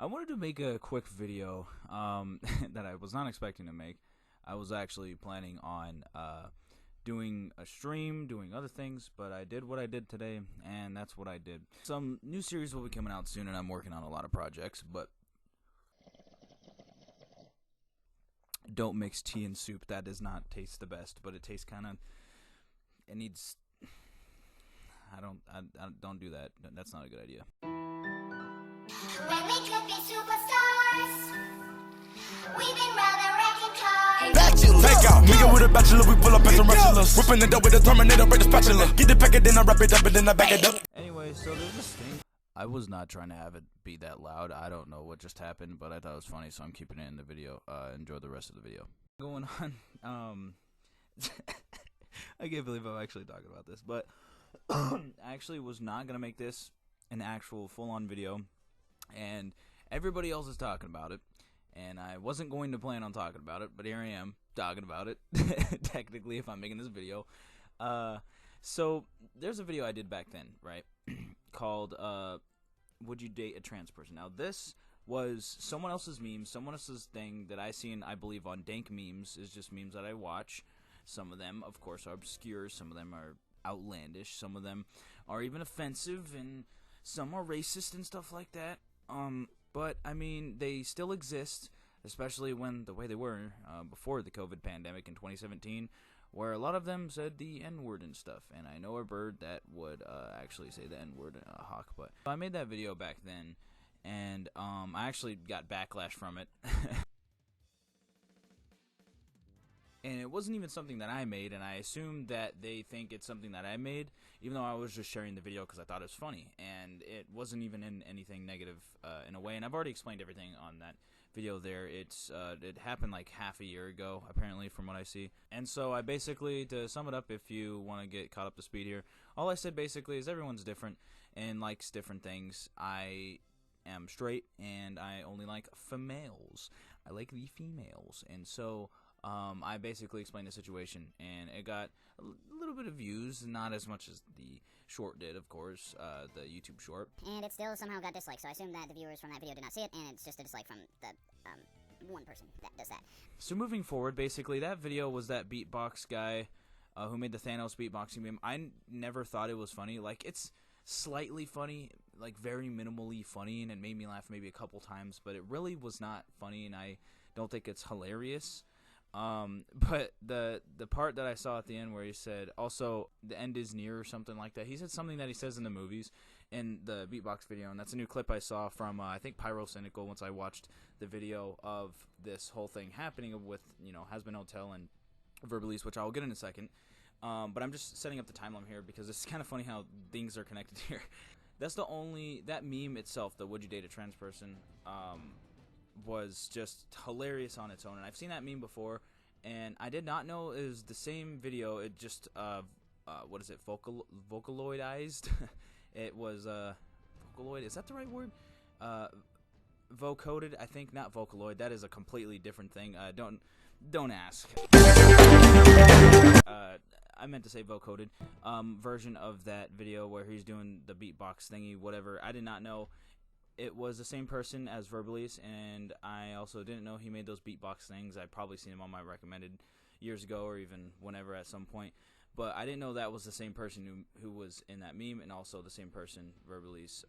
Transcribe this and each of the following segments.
I wanted to make a quick video that I was not expecting to make. I was actually planning on doing a stream, doing other things, but I did what I did today, and that's what I did. Some new series will be coming out soon, and I'm working on a lot of projects, but don't mix tea and soup. That does not taste the best, but it tastes kind of, it needs, I don't do that. That's not a good idea. When we could be superstars, we've been rather wrecking cars. Take out, nigga with a bachelor, we pull up at some wrestlers. Whipping it up with a Terminator, break the spatula. Get the packet, then I wrap it up, and then I back it up. Anyway, so there's this thing. I was not trying to have it be that loud. I don't know what just happened, but I thought it was funny, so I'm keeping it in the video. Enjoy the rest of the video. Going on, I can't believe I'm actually talking about this, but I actually was not going to make this an actual full-on video, and everybody else is talking about it, and I wasn't going to plan on talking about it, but here I am talking about it, technically, if I'm making this video. So there's a video I did back then, right, called, Would You Date a Trans Person? Now, this was someone else's meme, someone else's thing that I seen, I believe, on Dank Memes. Is just memes that I watch. Some of them, of course, are obscure, some of them are outlandish, some of them are even offensive, and some are racist and stuff like that. But, I mean, they still exist, especially when the way they were before the COVID pandemic in 2017, where a lot of them said the N-word and stuff, and I know a bird that would actually say the N-word, a hawk, but I made that video back then, and I actually got backlash from it. And it wasn't even something that I made, and I assumed that they think it's something that I made, even though I was just sharing the video because I thought it was funny, and it wasn't even in anything negative in a way, and I've already explained everything on that video there. It happened like half a year ago, apparently, from what I see. And so I basically, to sum it up, if you want to get caught up to speed here, all I said basically is everyone's different and likes different things. I am straight, and I only like females. I like the females, and so I basically explained the situation, and it got a little bit of views, not as much as the short did, of course, the YouTube short. And it still somehow got disliked, so I assume that the viewers from that video did not see it, and it's just a dislike from the one person that does that. So moving forward, basically, that video was that beatbox guy who made the Thanos beatboxing meme. I never thought it was funny. Like, it's slightly funny, like very minimally funny, and it made me laugh maybe a couple times, but it really was not funny, and I don't think it's hilarious. But the part that I saw at the end where he said, also, the end is near or something like that, he said something that he says in the movies in the beatbox video, and that's a new clip I saw from, I think, Pyrocynical, once I watched the video of this whole thing happening with, you know, HAZBIN Hotel and Verbalase, which I'll get in a second. But I'm just setting up the timeline here because it's kind of funny how things are connected here. That's the only, that meme itself, the Would You Date a Trans Person, was just hilarious on its own, and I've seen that meme before, and I did not know it was the same video. It just what is it, vocaloidized? It was vocaloid, is that the right word? Vocoded, I think, not Vocaloid. That is a completely different thing. Don't ask. I meant to say vocoded version of that video where he's doing the beatbox thingy, whatever. I did not know it was the same person as Verbalase, and I also didn't know he made those beatbox things. I'd probably seen him on my recommended years ago or even whenever at some point, but I didn't know that was the same person who was in that meme, and also the same person, Verbalase,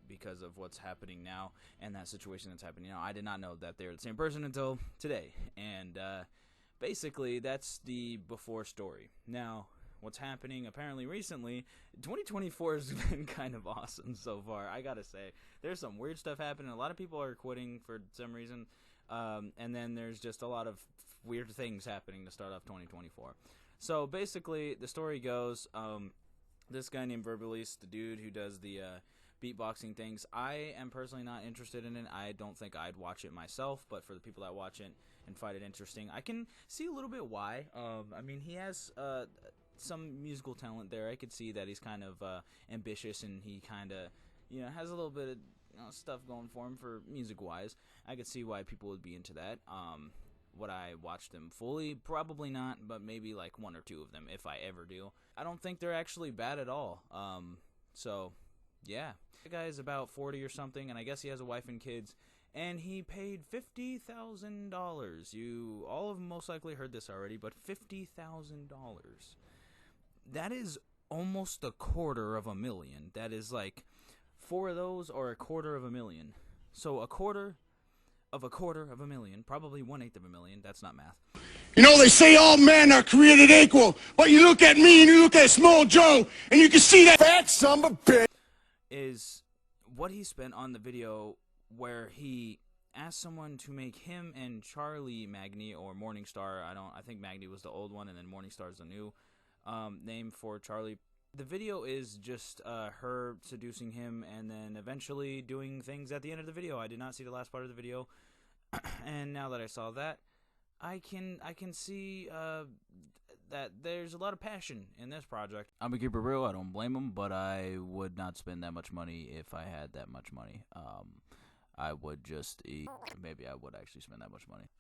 because of what's happening now and that situation that's happening now. I did not know that they were the same person until today, and basically that's the before story. Now, what's happening apparently recently, 2024 has been kind of awesome so far, I gotta say. There's some weird stuff happening. A lot of people are quitting for some reason, and then there's just a lot of weird things happening to start off 2024. So basically, the story goes, this guy named Verbalase, the dude who does the beatboxing things, I am personally not interested in it. I don't think I'd watch it myself, but for the people that watch it and find it interesting, I can see a little bit why. I mean, he has some musical talent there. I could see that he's kind of ambitious, and he kind of, you know, has a little bit of, you know, stuff going for him for music-wise. I could see why people would be into that. Would I watch them fully? Probably not, but maybe like one or two of them if I ever do. I don't think they're actually bad at all. So Yeah. The guy is about 40 or something, and I guess he has a wife and kids, and he paid $50,000. You all have most likely heard this already, but $50,000. That is almost $250,000. That is like 4 of those or $250,000. So $250,000, probably 1/8 of a million. That's not math. You know, they say all men are created equal, but you look at me and you look at Small Joe, and you can see that fat son of a bitch. Is what he spent on the video where he asked someone to make him and Charlie MAGNE, or MORNINGSTAR. I think MAGNE was the old one, and then MORNINGSTAR is the new name for Charlie. The video is just her seducing him and then eventually doing things at the end of the video. I did not see the last part of the video, and now that I saw that, I can see that there's a lot of passion in this project. I'm gonna keep it real. I don't blame him, but I would not spend that much money if I had that much money. I would just maybe I would actually spend that much money.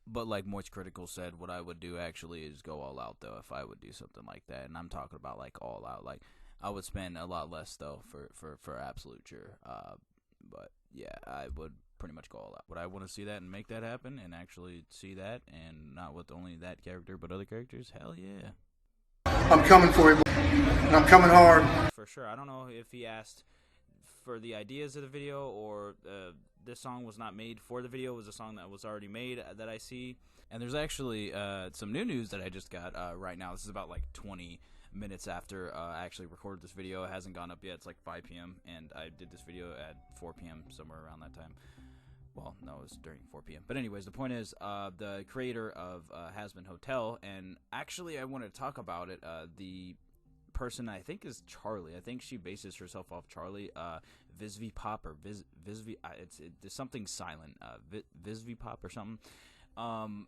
But like Moist Critical said, what I would do actually is go all out, though, if I would do something like that. And I'm talking about like all out. Like I would spend a lot less though for absolute sure. But yeah, I would pretty much go all out. Would I want to see that and make that happen and actually see that, and not with only that character but other characters? Hell yeah. I'm coming for you, and I'm coming hard. For sure. I don't know if he asked for the ideas of the video, or this song was not made for the video. It was a song that was already made that I see. And there's actually some new news that I just got right now. This is about like 20 minutes after I actually recorded this video. It hasn't gone up yet. It's like 5 p.m. and I did this video at 4 p.m. somewhere around that time. Well, no, it was during 4 p.m. But anyways, the point is, the creator of HAZBIN Hotel, and actually I want to talk about it, the person I think is Charlie. I think she bases herself off Charlie, Visvipop or Visvi. It's something silent, Visvipop or something.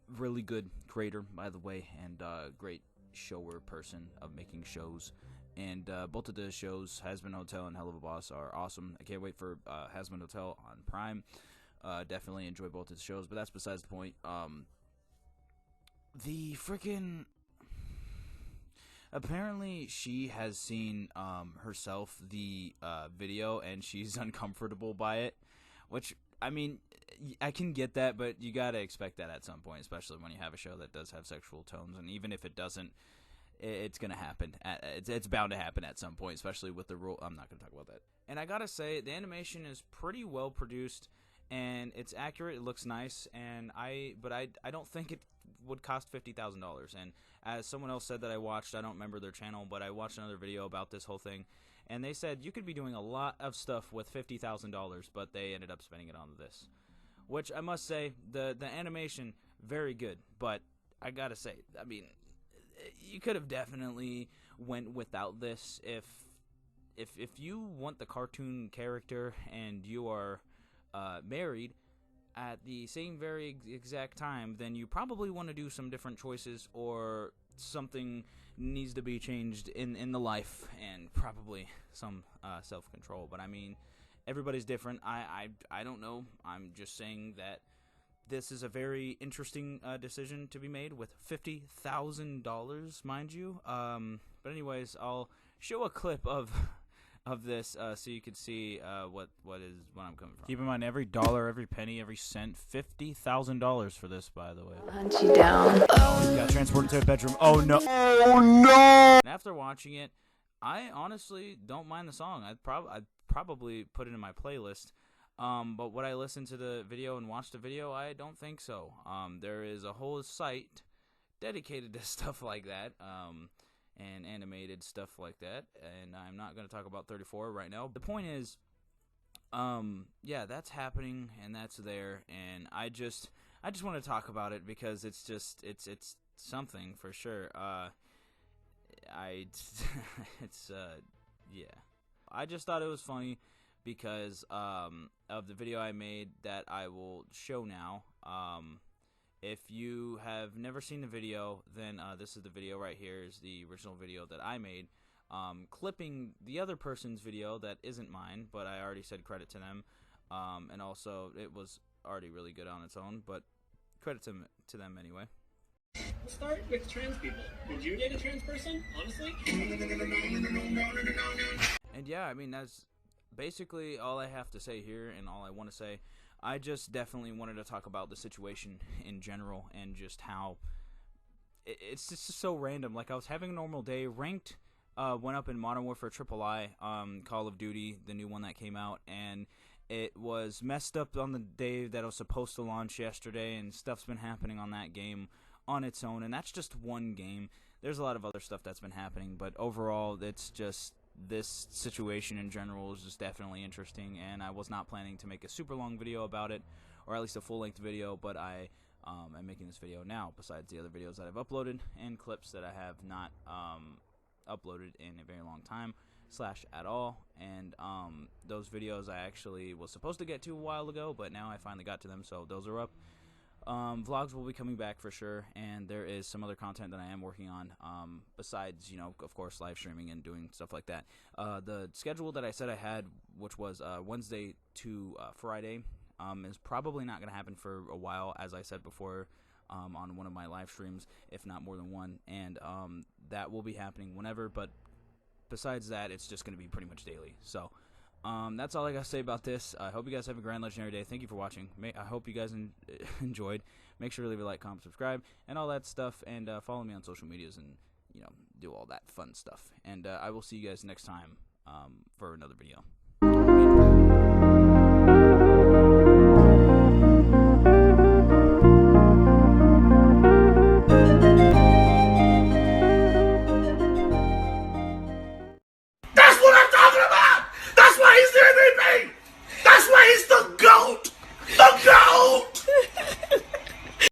Really good creator, by the way, and great shower person of making shows. And both of the shows, HAZBIN Hotel and Hell of a Boss, are awesome. I can't wait for HAZBIN Hotel on Prime. Definitely enjoy both of the shows, but that's besides the point. The freaking... Apparently, she has seen herself the video, and she's uncomfortable by it. Which, I mean, I can get that, but you gotta expect that at some point, especially when you have a show that does have sexual tones. And even if it doesn't, it's gonna happen. It's bound to happen at some point, especially with the rule. I'm not gonna talk about that. And I gotta say, the animation is pretty well produced, and it's accurate. It looks nice, and I don't think it would cost $50,000. And as someone else said that I watched, I don't remember their channel, but I watched another video about this whole thing, and they said you could be doing a lot of stuff with $50,000, but they ended up spending it on this. Which I must say, the animation, very good, but I gotta say, I mean, you could have definitely went without this. If you want the cartoon character and you are married at the same very exact time, then you probably want to do some different choices, or something needs to be changed in the life, and probably some self-control. But I mean, everybody's different. I don't know. I'm just saying that this is a very interesting decision to be made with $50,000, mind you. But anyways, I'll show a clip of this so you can see what I'm coming from. Keep in mind, every dollar, every penny, every cent. $50,000 for this, by the way. Hunt you down. Oh, got transported to a bedroom. Oh no! Oh no! And after watching it, I honestly don't mind the song. I'd probably put it in my playlist. But would I listen to the video and watch the video? I don't think so. There is a whole site dedicated to stuff like that. And animated stuff like that, and I'm not going to talk about 34 right now. The point is, yeah, that's happening, and that's there, and I just want to talk about it because it's something for sure. Yeah, I just thought it was funny because of the video I made that I will show now. If you have never seen the video, then this is the video right here. Is the original video that I made, clipping the other person's video that isn't mine, but I already said credit to them, and also it was already really good on its own, but credit to them anyway. We'll start with trans people. Would you date a trans person, honestly? And yeah, I mean, that's basically all I have to say here and all I want to say. I just definitely wanted to talk about the situation in general and just how it's just so random. Like, I was having a normal day. Ranked went up in Modern Warfare III, Call of Duty, the new one that came out, and it was messed up on the day that it was supposed to launch yesterday, and stuff's been happening on that game on its own, and that's just one game. There's a lot of other stuff that's been happening, but overall, it's just this situation in general is just definitely interesting, and I was not planning to make a super long video about it, or at least a full-length video, but I am making this video now, besides the other videos that I've uploaded, and clips that I have not uploaded in a very long time, / at all, and those videos I actually was supposed to get to a while ago, but now I finally got to them, so those are up. Vlogs will be coming back for sure, and there is some other content that I am working on, besides, you know, of course, live streaming and doing stuff like that. The schedule that I said I had, which was Wednesday to Friday, is probably not going to happen for a while, as I said before, on one of my live streams, if not more than one, and that will be happening whenever, but besides that, it's just going to be pretty much daily, so that's all I gotta say about this. I hope you guys have a grand legendary day. Thank you for watching. I hope you guys enjoyed. Make sure to leave a like, comment, subscribe, and all that stuff, and follow me on social medias and, you know, do all that fun stuff, and I will see you guys next time for another video.